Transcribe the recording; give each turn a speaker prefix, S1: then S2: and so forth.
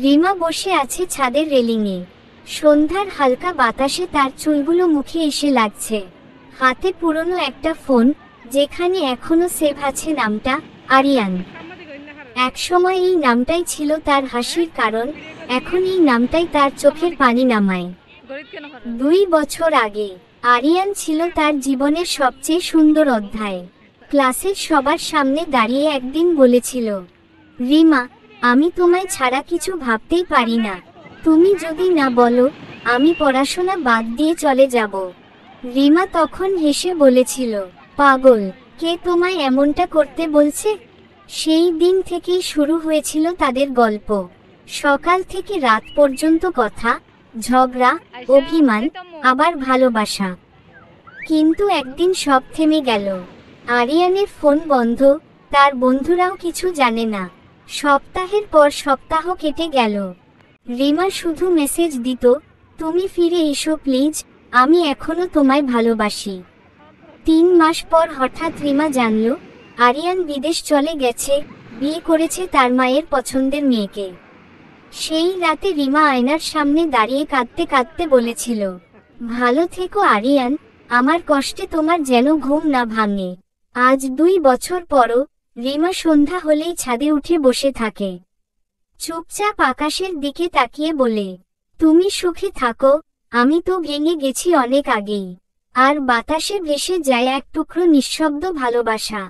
S1: রিমা বসে আছে ছাদের রেলিংয়ে। সন্ধ্যার হালকা বাতাসে তার চুলগুলো মুখে এসে লাগছে। হাতে পুরনো একটা ফোন, যেখানে এখনো সেভ আছে নামটা আরিয়ান। একসময় এই নামটাই ছিল তার হাসির কারণ, এখন এই নামটাই তার চোখের পানি নামায়। 2 বছর আগে আরিয়ান ছিল তার জীবনের সবচেয়ে সুন্দর অধ্যায়। ক্লাসের সবার সামনে দাঁড়িয়ে একদিন বলেছিল, রিমা, আমি তোমায় ছাড়া কিছু ভাবতেই পারি না। তুমি যদি না বলো, আমি পড়াশোনা বাদ দিয়ে চলে যাব। রিমা তখন হেসে বলেছিল, পাগল, কে তোমায় এমনটা করতে বলছে? সেই দিন থেকেই শুরু হয়েছিল তাদের গল্প। সকাল থেকে রাত পর্যন্ত কথা, ঝগড়া, অভিমান, আবার ভালোবাসা। কিন্তু একদিন সব থেমে গেল। আরিয়ানের ফোন বন্ধ, তার বন্ধুরাও কিছু জানে না। সপ্তাহের পর সপ্তাহ কেটে গেল। রিমা শুধু মেসেজ দিত, তুমি ফিরে এসো প্লিজ, আমি এখনো তোমায় ভালোবাসি। 3 মাস পর হঠাৎ রিমা জানল, আরিয়ান বিদেশ চলে গেছে, বিয়ে করেছে তার মায়ের পছন্দের মেয়েকে। সেই রাতে রিমা আয়নার সামনে দাঁড়িয়ে কাঁদতে কাঁদতে বলেছিল, ভালো থেকো আরিয়ান, আমার কষ্টে তোমার যেন ঘুম না ভাঙে। আজ 2 বছর পরও রিমা সন্ধ্যা হলেই ছাদে উঠে বসে থাকে। চুপচাপ আকাশের দিকে তাকিয়ে বলে, তুমি সুখে থাকো, আমি তো ভেঙে গেছি অনেক আগেই। আর বাতাসে ভেসে যায় এক টুকরো নিঃশব্দ ভালোবাসা।